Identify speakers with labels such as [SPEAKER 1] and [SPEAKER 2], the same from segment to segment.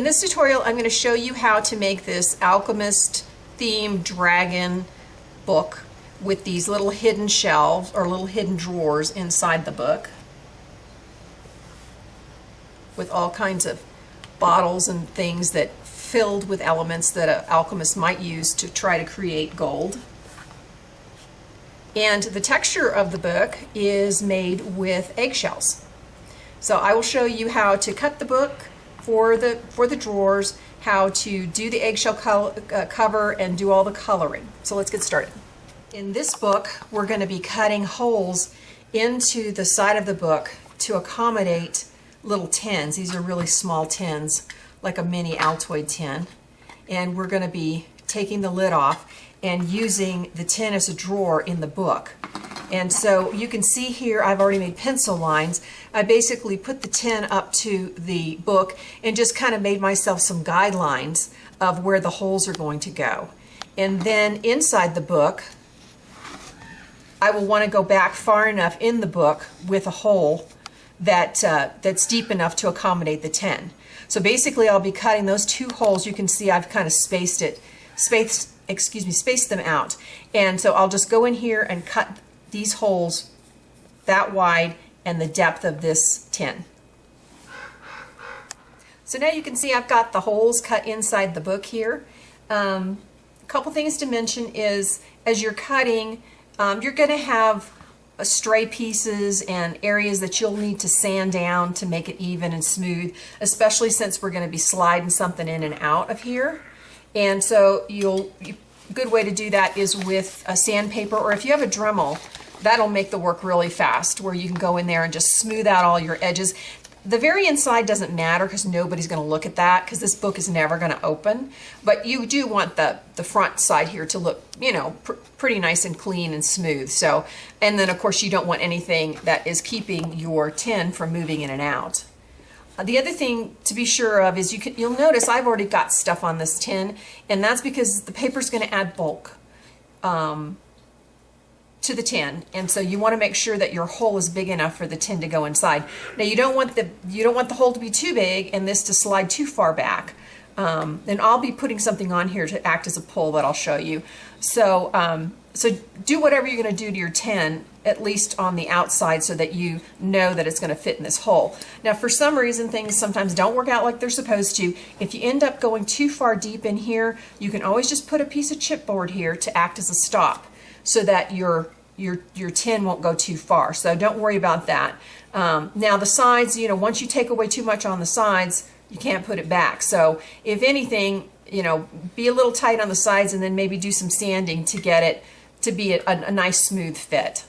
[SPEAKER 1] In this tutorial, I'm going to show you how to make this alchemist themed dragon book with these little hidden shelves or little hidden drawers inside the book with all kinds of bottles and things that filled with elements that an alchemist might use to try to create gold. And the texture of the book is made with eggshells. So I will show you how to cut the book for the drawers, how to do the eggshell cover, and do all the coloring. So let's get started. In this book, we're going to be cutting holes into the side of the book to accommodate little tins. These are really small tins, like a mini Altoid tin. And we're going to be taking the lid off and using the tin as a drawer in the book. And so you can see here I've already made pencil lines. I basically put the tin up to the book and just kind of made myself some guidelines of where the holes are going to go. And then inside the book, I will want to go back far enough in the book with a hole that that's deep enough to accommodate the tin. So basically I'll be cutting those two holes. You can see I've kind of spaced them out. And so I'll just go in here and cut these holes that wide and the depth of this tin. So now you can see I've got the holes cut inside the book here. A couple things to mention is as you're cutting, you're going to have stray pieces and areas that you'll need to sand down to make it even and smooth, especially since we're going to be sliding something in and out of here. And so a good way to do that is with a sandpaper, or if you have a Dremel, that'll make the work really fast, where you can go in there and just smooth out all your edges. The very inside doesn't matter because nobody's going to look at that because this book is never going to open. But you do want the front side here to look, you know, pretty nice and clean and smooth. So, and then of course you don't want anything that is keeping your tin from moving in and out. The other thing to be sure of is you'll notice I've already got stuff on this tin, and that's because the paper is going to add bulk to the tin, and so you want to make sure that your hole is big enough for the tin to go inside. Now you don't want the hole to be too big and this to slide too far back. And I'll be putting something on here to act as a pull that I'll show you. So so do whatever you're going to do to your tin, at least on the outside, so that you know that it's going to fit in this hole. Now for some reason things sometimes don't work out like they're supposed to. If you end up going too far deep in here, you can always just put a piece of chipboard here to act as a stop, so that your tin won't go too far. So don't worry about that. Now the sides, you know, once you take away too much on the sides, you can't put it back. So if anything, you know, be a little tight on the sides and then maybe do some sanding to get it to be a nice smooth fit.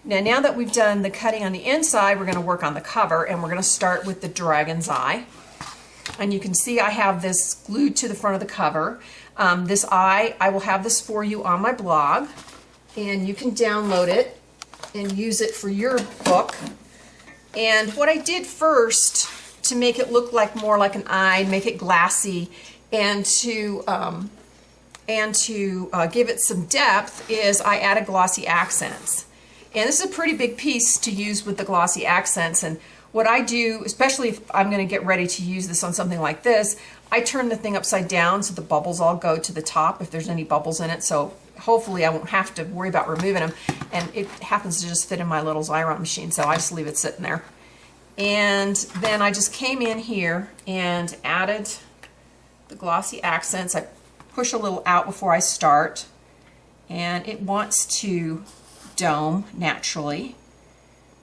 [SPEAKER 1] Now that we've done the cutting on the inside, we're going to work on the cover, and we're going to start with the dragon's eye. And you can see I have this glued to the front of the cover. This eye, I will have this for you on my blog, and you can download it and use it for your book. And what I did first to make it look like more like an eye, make it glassy, and to give it some depth, is I added glossy accents. And this is a pretty big piece to use with the glossy accents. And what I do, especially if I'm going to get ready to use this on something like this, I turn the thing upside down so the bubbles all go to the top if there's any bubbles in it. So hopefully I won't have to worry about removing them. And it happens to just fit in my little Xyron machine, so I just leave it sitting there. And then I just came in here and added the glossy accents. I push a little out before I start, and it wants to dome naturally.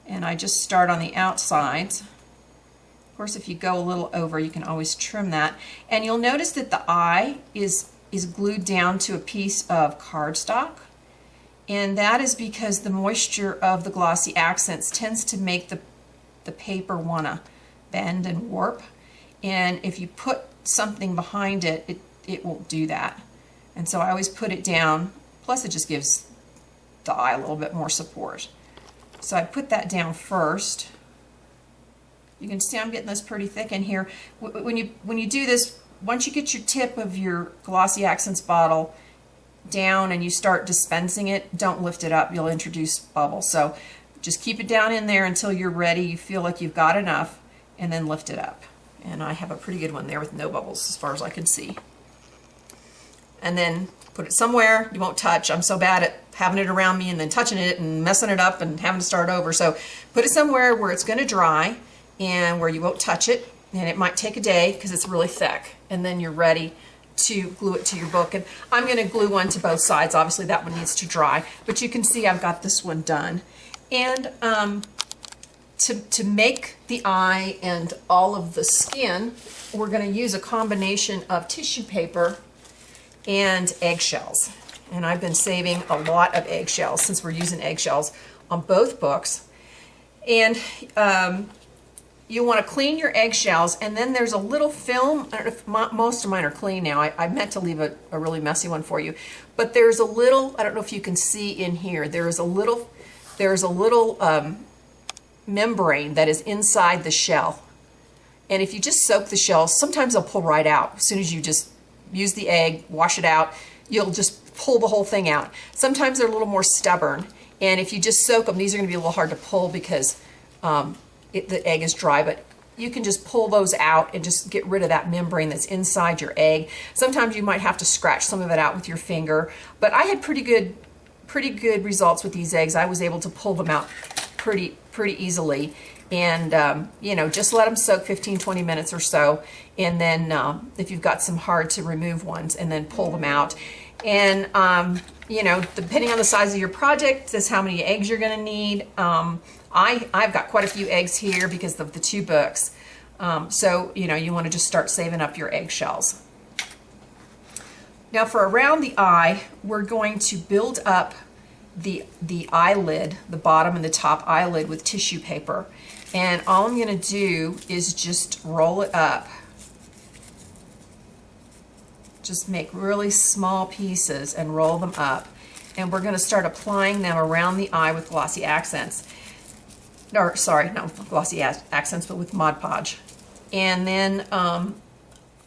[SPEAKER 1] And I just start on the outsides. Of course, if you go a little over, you can always trim that. And you'll notice that the eye is glued down to a piece of cardstock. And that is because the moisture of the glossy accents tends to make the paper want to bend and warp. And if you put something behind it, it won't do that. And so I always put it down. Plus it just gives the eye a little bit more support. So I put that down first. You can see I'm getting this pretty thick in here. When you do this, once you get your tip of your glossy accents bottle down and you start dispensing it, don't lift it up. You'll introduce bubbles. So just keep it down in there until you're ready. You feel like you've got enough, and then lift it up. And I have a pretty good one there with no bubbles as far as I can see. And then put it somewhere you won't touch. I'm so bad at having it around me and then touching it and messing it up and having to start over. So put it somewhere where it's going to dry and where you won't touch it. And it might take a day because it's really thick. And then you're ready to glue it to your book. And I'm going to glue one to both sides. Obviously that one needs to dry. But you can see I've got this one done. And to make the eye and all of the skin, we're going to use a combination of tissue paper and eggshells. And I've been saving a lot of eggshells since we're using eggshells on both books. And you want to clean your eggshells, and then there's a little film. I don't know if most of mine are clean now. I meant to leave a really messy one for you. But there's a little, I don't know if you can see in here, there's a little membrane that is inside the shell. And if you just soak the shells, sometimes they'll pull right out. As soon as you just use the egg, wash it out, you'll just pull the whole thing out. Sometimes they're a little more stubborn. And if you just soak them, these are going to be a little hard to pull because the egg is dry, but you can just pull those out and just get rid of that membrane that's inside your egg. Sometimes you might have to scratch some of it out with your finger, but I had pretty good results with these eggs. I was able to pull them out pretty easily. And, you know, just let them soak 15-20 minutes or so. And then if you've got some hard to remove ones, and then pull them out. And, you know, depending on the size of your project, this is how many eggs you're going to need. I've got quite a few eggs here because of the 2 books. So, you know, you want to just start saving up your eggshells. Now for around the eye, we're going to build up the eyelid, the bottom and the top eyelid with tissue paper. And all I'm going to do is just roll it up. Just make really small pieces and roll them up. And we're going to start applying them around the eye with glossy accents. Or, sorry, not with glossy accents, but with Mod Podge. And then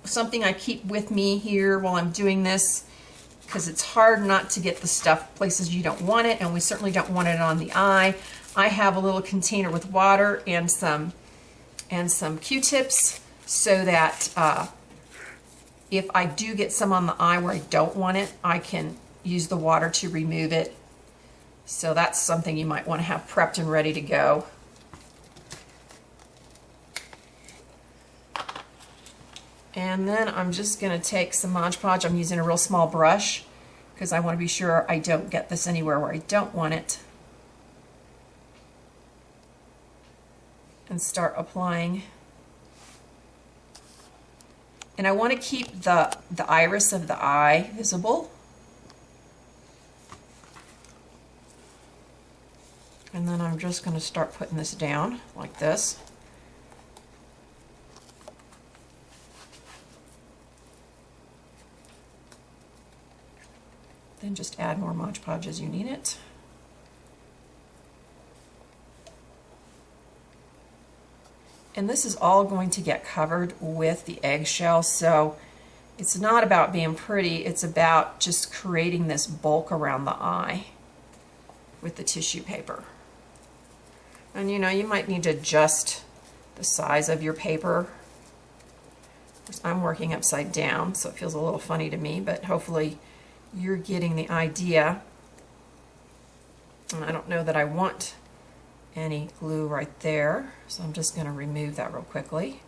[SPEAKER 1] something I keep with me here while I'm doing this, because it's hard not to get the stuff places you don't want it, and we certainly don't want it on the eye. I have a little container with water and some Q-tips so that if I do get some on the eye where I don't want it, I can use the water to remove it. So that's something you might want to have prepped and ready to go. And then I'm just going to take some Mod Podge. I'm using a real small brush because I want to be sure I don't get this anywhere where I don't want it. And start applying. And I want to keep the iris of the eye visible. And then I'm just going to start putting this down like this. Then just add more Mod Podge as you need it. And this is all going to get covered with the eggshell, so it's not about being pretty, it's about just creating this bulk around the eye with the tissue paper. And you know, you might need to adjust the size of your paper. Of course, I'm working upside down, so it feels a little funny to me, but hopefully you're getting the idea. And I don't know that I want any glue right there, so I'm just going to remove that real quickly.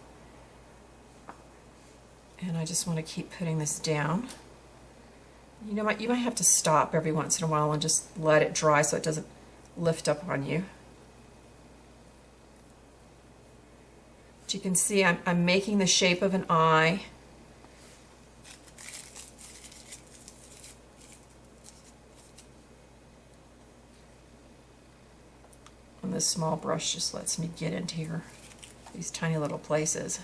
[SPEAKER 1] And I just want to keep putting this down. You might have to stop every once in a while and just let it dry so it doesn't lift up on you. But you can see I'm making the shape of an eye. And this small brush just lets me get into here, these tiny little places.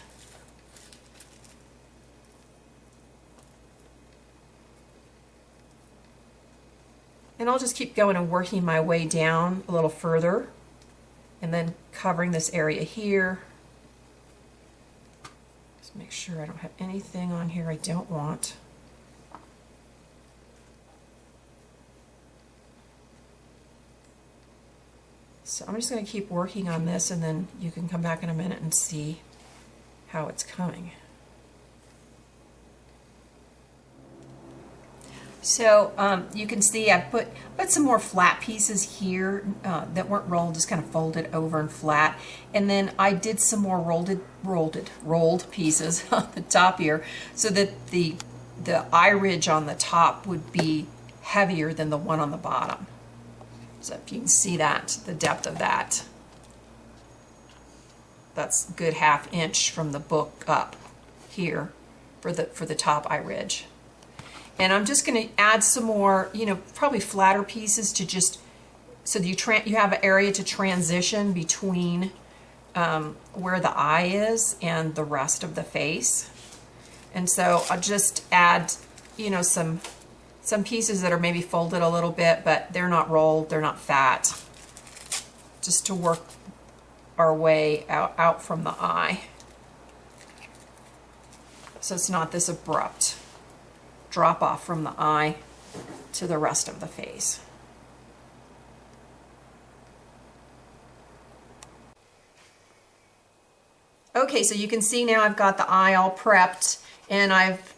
[SPEAKER 1] And I'll just keep going and working my way down a little further, and then covering this area here. Just make sure I don't have anything on here I don't want. So I'm just going to keep working on this, and then you can come back in a minute and see how it's coming. So you can see I put some more flat pieces here that weren't rolled, just kind of folded over and flat. And then I did some more rolled pieces on the top here so that the eye ridge on the top would be heavier than the one on the bottom. So if you can see that, the depth of that, that's a good 1/2 inch from the book up here for the top eye ridge. And I'm just going to add some more, probably flatter pieces to just, so that you have an area to transition between where the eye is and the rest of the face. And so I'll just add, some pieces that are maybe folded a little bit, but they're not rolled, they're not fat, just to work our way out from the eye. So it's not this abrupt drop off from the eye to the rest of the face. Okay, so you can see now I've got the eye all prepped, and I've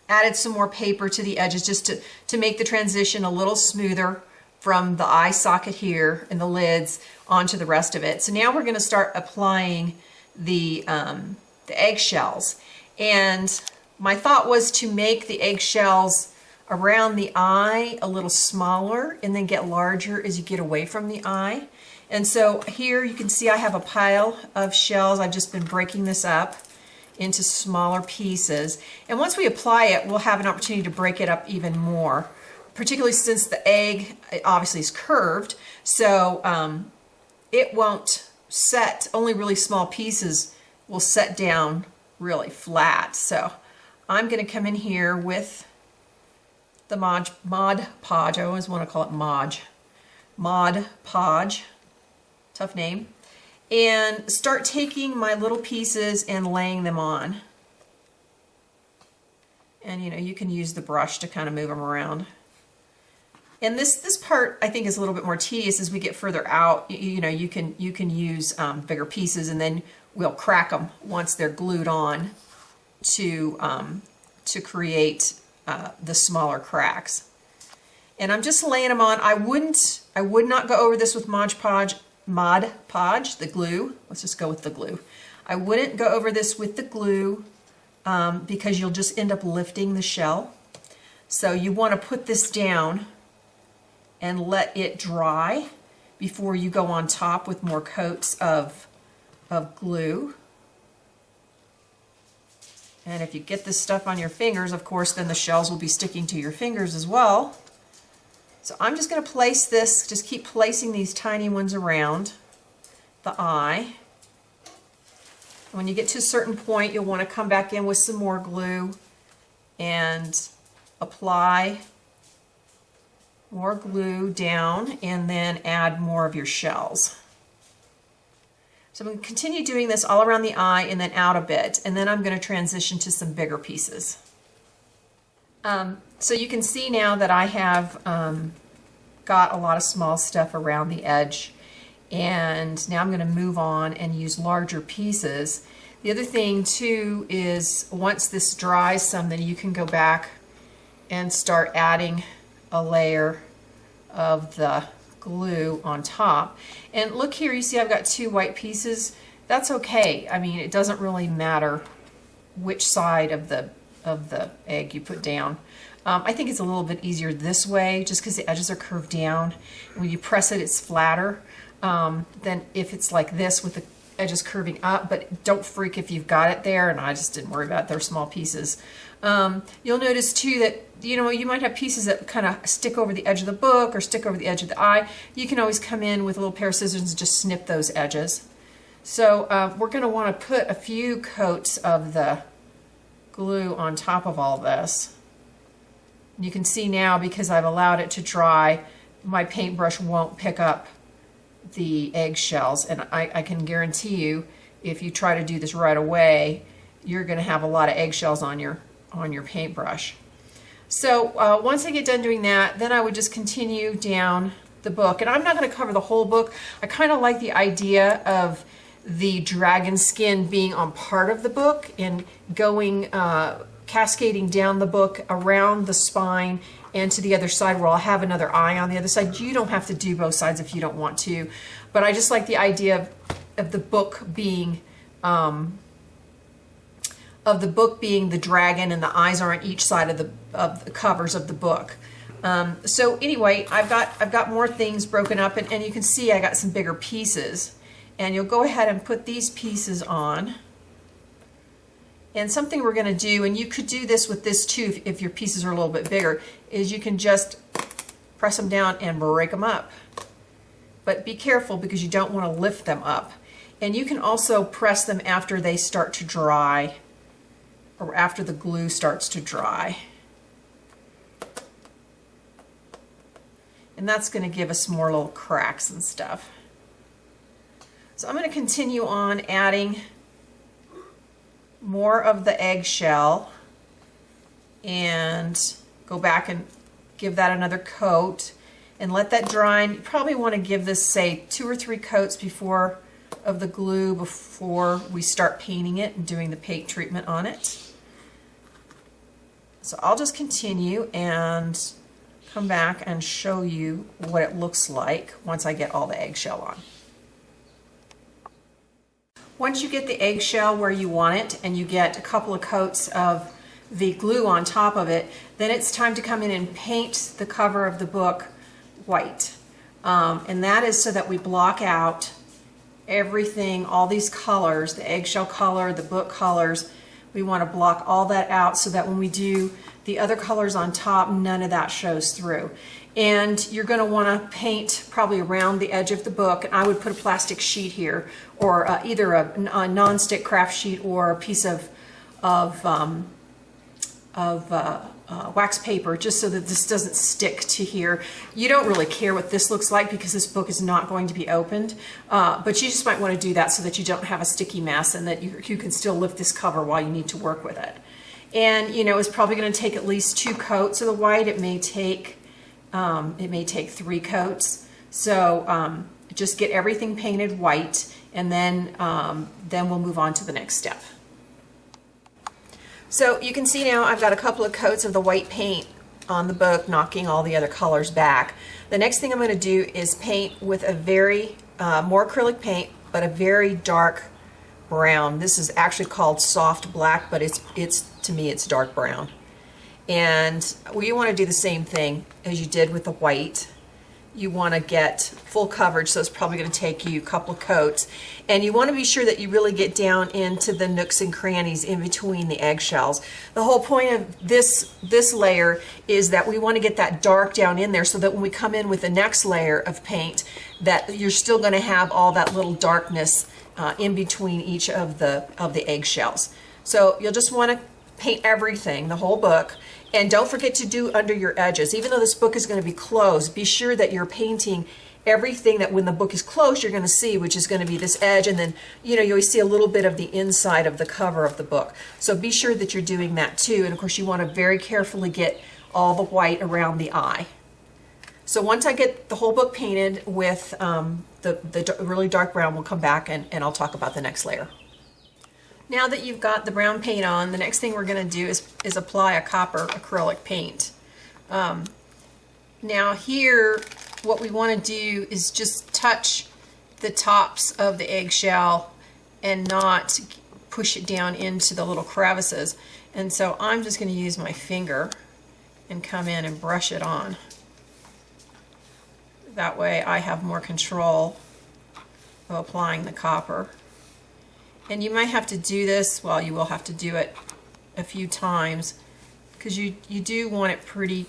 [SPEAKER 1] added some more paper to the edges just to make the transition a little smoother from the eye socket here and the lids onto the rest of it. So now we're going to start applying the eggshells. And my thought was to make the eggshells around the eye a little smaller and then get larger as you get away from the eye. And so here you can see I have a pile of shells. I've just been breaking this up into smaller pieces. And once we apply it, we'll have an opportunity to break it up even more, particularly since the egg obviously is curved. So it won't set, only really small pieces will set down really flat. So I'm going to come in here with the Mod Podge. I always want to call it Mod Podge. Tough name. And start taking my little pieces and laying them on. And you can use the brush to kind of move them around. And this part I think is a little bit more tedious as we get further out. You can use bigger pieces, and then we'll crack them once they're glued on to create the smaller cracks. And I'm just laying them on. I would not go over this with Mod Podge, the glue. Let's just go with the glue. I wouldn't go over this with the glue because you'll just end up lifting the shell. So you want to put this down and let it dry before you go on top with more coats of glue. And if you get this stuff on your fingers, of course, then the shells will be sticking to your fingers as well. So I'm just going to place this, just keep placing these tiny ones around the eye. When you get to a certain point, you'll want to come back in with some more glue and apply more glue down, and then add more of your shells. So I'm going to continue doing this all around the eye and then out a bit, and then I'm going to transition to some bigger pieces. So you can see now that I have got a lot of small stuff around the edge, and now I'm going to move on and use larger pieces. The other thing too is once this dries some, then you can go back and start adding a layer of the glue on top. And look here, you see I've got 2 white pieces. That's okay. I mean, it doesn't really matter which side of the egg you put down. I think it's a little bit easier this way just because the edges are curved down. When you press it, it's flatter than if it's like this with the edges curving up, but don't freak if you've got it there, and I just didn't worry about it. They're small pieces. You'll notice too that you might have pieces that kind of stick over the edge of the book or stick over the edge of the eye. You can always come in with a little pair of scissors and just snip those edges. So we're going to want to put a few coats of the glue on top of all this. You can see now, because I've allowed it to dry, my paintbrush won't pick up the eggshells, and I can guarantee you if you try to do this right away, you're going to have a lot of eggshells on your paintbrush. So once I get done doing that, then I would just continue down the book, and I'm not going to cover the whole book. I kind of like the idea of the dragon skin being on part of the book and going, cascading down the book around the spine and to the other side where I'll have another eye on the other side. You don't have to do both sides if you don't want to, but I just like the idea of the book being the dragon, and the eyes are on each side of the covers of the book. So anyway, I've got more things broken up, and you can see I got some bigger pieces, and you'll go ahead and put these pieces on. And something we're going to do, and you could do this with this too if your pieces are a little bit bigger, is you can just press them down and break them up. But be careful because you don't want to lift them up. And you can also press them after they start to dry, or after the glue starts to dry. And that's going to give us more little cracks and stuff. So I'm going to continue on adding more of the eggshell and go back and give that another coat and let that dry. And you probably want to give this, say, 2 or 3 coats before of the glue before we start painting it and doing the paint treatment on it. So I'll just continue and come back and show you what it looks like once I get all the eggshell on. Once you get the eggshell where you want it and you get a couple of coats of the glue on top of it, then it's time to come in and paint the cover of the book white. And that is so that we block out everything, all these colors, the eggshell color, the book colors. We want to block all that out so that when we do the other colors on top, none of that shows through. And you're going to want to paint probably around the edge of the book. And I would put a plastic sheet here, or either a non-stick craft sheet or a piece of wax paper, just so that this doesn't stick to here. You don't really care what this looks like because this book is not going to be opened, but you just might want to do that so that you don't have a sticky mess and that you can still lift this cover while you need to work with it. And you know, it's probably going to take at least 2 coats of the white. It may take 3 coats. So just get everything painted white, and then we'll move on to the next step. So you can see now I've got a couple of coats of the white paint on the book, knocking all the other colors back. The next thing I'm going to do is paint with a very more acrylic paint, but a very dark brown. This is actually called soft black, but it's to me it's dark brown. And you want to do the same thing as you did with the white. You want to get full coverage, so it's probably going to take you a couple of coats. And you want to be sure that you really get down into the nooks and crannies in between the eggshells. The whole point of this layer is that we want to get that dark down in there so that when we come in with the next layer of paint, that you're still going to have all that little darkness in between each of the eggshells. So you'll just want to paint everything, the whole book. And don't forget to do under your edges. Even though this book is going to be closed, be sure that you're painting everything that when the book is closed you're going to see, which is going to be this edge, and then you always see a little bit of the inside of the cover of the book. So be sure that you're doing that too. And of course you want to very carefully get all the white around the eye. So once I get the whole book painted with the really dark brown, we'll come back and I'll talk about the next layer. Now that you've got the brown paint on, the next thing we're going to do is apply a copper acrylic paint. Now here, what we want to do is just touch the tops of the eggshell and not push it down into the little crevices. And so I'm just going to use my finger and come in and brush it on. That way I have more control of applying the copper. And you might have to do this, well, you will have to do it a few times because you do want it pretty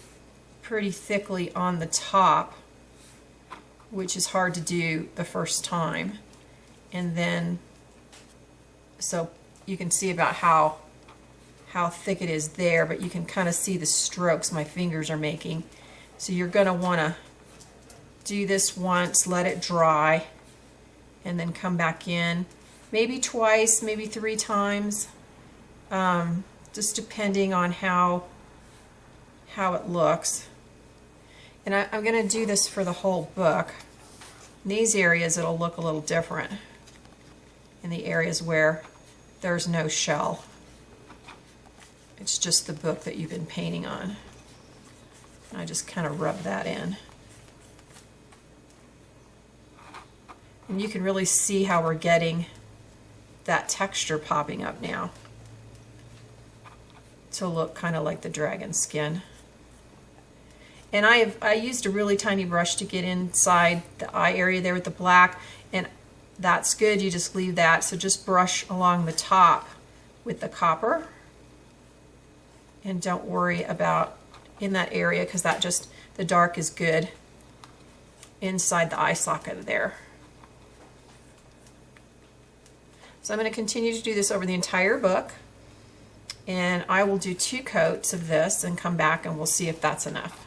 [SPEAKER 1] thickly on the top, which is hard to do the first time. And then, so you can see about how thick it is there, but you can kind of see the strokes my fingers are making. So you're going to want to do this once, let it dry, and then come back in. Maybe twice, maybe 3 times, just depending on how it looks. And I'm going to do this for the whole book. In these areas it'll look a little different. in the areas where there's no shell. It's just the book that you've been painting on. And I just kind of rub that in. And you can really see how we're getting that texture popping up now to look kind of like the dragon skin. And I used a really tiny brush to get inside the eye area there with the black, and that's good. You just leave that. So just brush along the top with the copper, and don't worry about in that area, because that just, the dark is good inside the eye socket there. So I'm going to continue to do this over the entire book, and I will do 2 coats of this and come back and we'll see if that's enough.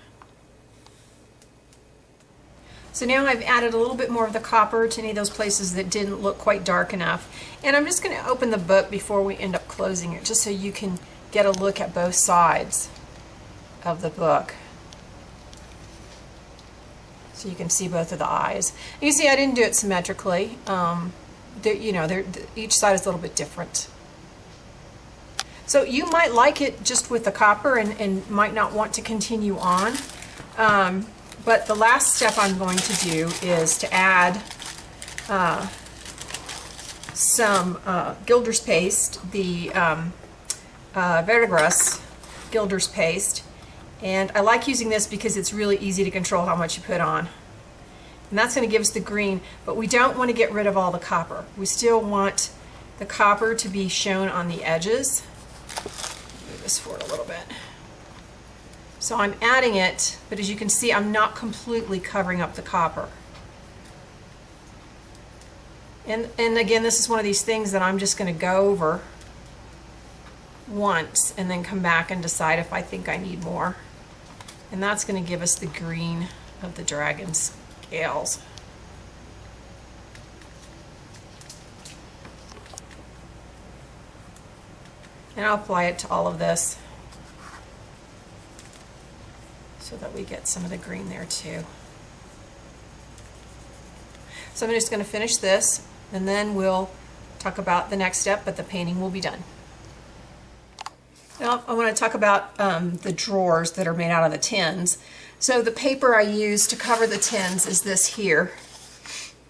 [SPEAKER 1] So now I've added a little bit more of the copper to any of those places that didn't look quite dark enough. And I'm just going to open the book before we end up closing it, just so you can get a look at both sides of the book. So you can see both of the eyes. You see I didn't do it symmetrically. Each side is a little bit different. So you might like it just with the copper and might not want to continue on. But the last step I'm going to do is to add some Gilders Paste, the Verdigris Gilders Paste. And I like using this because it's really easy to control how much you put on. And that's going to give us the green, but we don't want to get rid of all the copper. We still want the copper to be shown on the edges. Move this forward a little bit. So I'm adding it, but as you can see, I'm not completely covering up the copper. And again, this is one of these things that I'm just going to go over once and then come back and decide if I think I need more. And that's going to give us the green of the dragon's scales. And I'll apply it to all of this so that we get some of the green there too. So I'm just going to finish this, and then we'll talk about the next step, but the painting will be done. Now I want to talk about the drawers that are made out of the tins. So the paper I use to cover the tins is this here.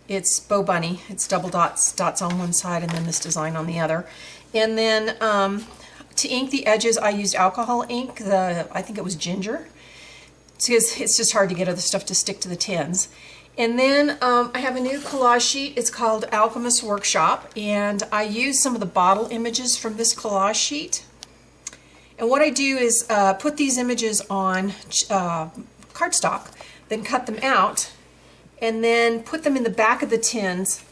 [SPEAKER 1] It's Bow Bunny. It's double dots on one side and then this design on the other. And then to ink the edges, I used alcohol ink. I think it was ginger, because it's just hard to get other stuff to stick to the tins. And then I have a new collage sheet. It's called Alchemist Workshop, and I use some of the bottle images from this collage sheet. And what I do is put these images on cardstock, then cut them out, and then put them in the back of the tins,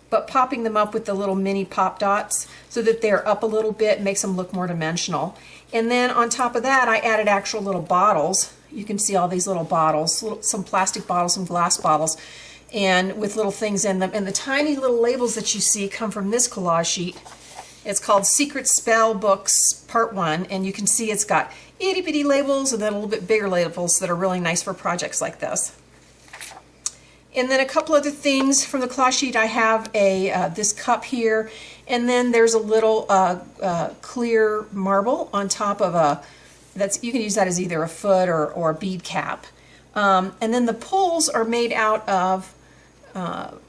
[SPEAKER 1] but popping them up with the little mini pop dots so that they're up a little bit, makes them look more dimensional. And then on top of that, I added actual little bottles. You can see all these little bottles, some plastic bottles, some glass bottles, and with little things in them. And the tiny little labels that you see come from this collage sheet. It's called Secret Spell Books Part 1, and you can see it's got itty bitty labels and then a little bit bigger labels that are really nice for projects like this. And then a couple other things from the collage sheet. I have this cup here, and then there's a little clear marble on top of you can use that as either a foot or a bead cap. And then the pulls are made out of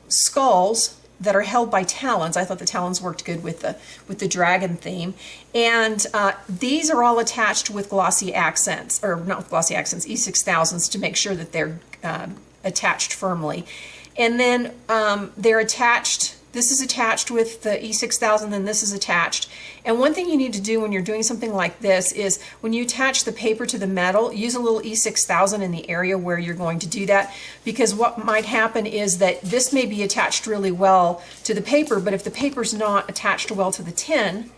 [SPEAKER 1] skulls that are held by talons. I thought the talons worked good with the dragon theme. And these are all attached with glossy accents, or not with glossy accents, E6000s, to make sure that they're attached firmly. And then they're attached, this is attached with the E6000, and this is attached. And one thing you need to do when you're doing something like this is when you attach the paper to the metal, use a little E6000 in the area where you're going to do that, because what might happen is that this may be attached really well to the paper, but if the paper's not attached well to the tin,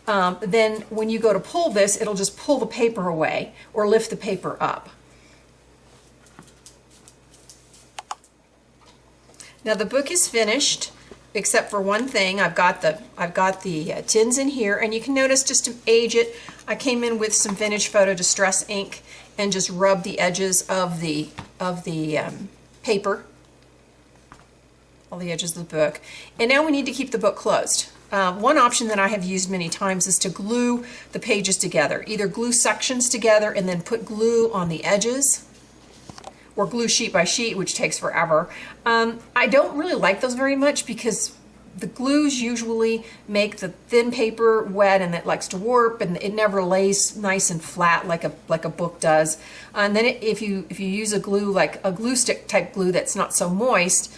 [SPEAKER 1] then when you go to pull this, it'll just pull the paper away or lift the paper up. Now the book is finished, except for one thing. I've got the tins in here, and you can notice, just to age it, I came in with some Vintage Photo Distress ink and just rubbed the edges of the paper all the edges of the book. And now we need to keep the book closed. One option that I have used many times is to glue the pages together. Either glue sections together and then put glue on the edges, or glue sheet by sheet, which takes forever. I don't really like those very much because the glues usually make the thin paper wet and it likes to warp, and it never lays nice and flat like a book does. And then if you use a glue like a glue stick type glue that's not so moist,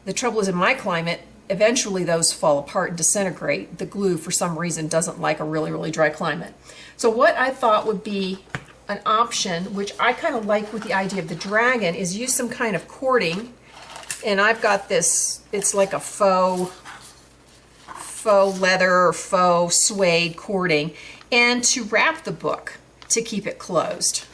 [SPEAKER 1] the trouble is in my climate, eventually those fall apart and disintegrate. The glue for some reason doesn't like a really, really dry climate. So what I thought would be an option, which I kind of like with the idea of the dragon, is use some kind of cording. And I've got this, it's like a faux leather or faux suede cording, and to wrap the book to keep it closed.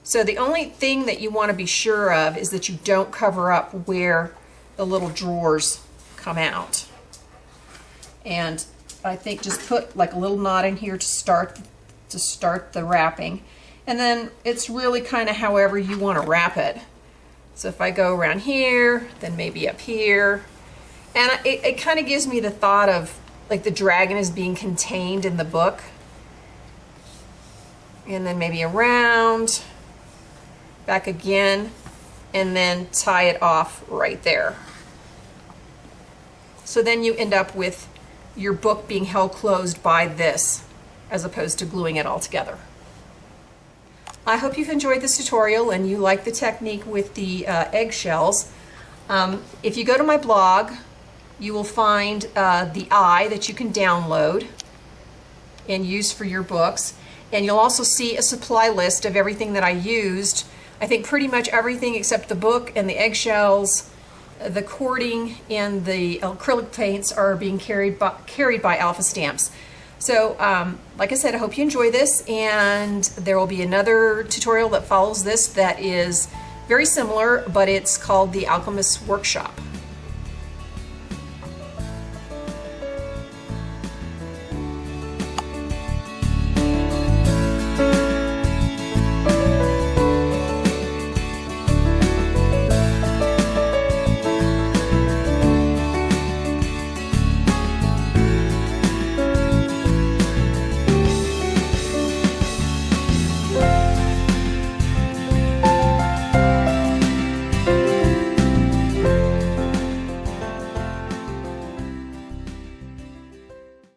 [SPEAKER 1] So the only thing that you want to be sure of is that you don't cover up where the little drawers come out. And I think just put like a little knot in here to start the wrapping, and then it's really kind of however you want to wrap it. So if I go around here, then maybe up here, and it kind of gives me the thought of like the dragon is being contained in the book, and then maybe around, back again, and then tie it off right there. So then you end up with your book being held closed by this, as opposed to gluing it all together. I hope you've enjoyed this tutorial and you like the technique with the eggshells. If you go to my blog, you will find the eye that you can download and use for your books. And you'll also see a supply list of everything that I used. I think pretty much everything except the book and the eggshells, the cording, and the acrylic paints are being carried by Alpha Stamps. So, like I said, I hope you enjoy this, and there will be another tutorial that follows this that is very similar, but it's called the Alchemist Workshop.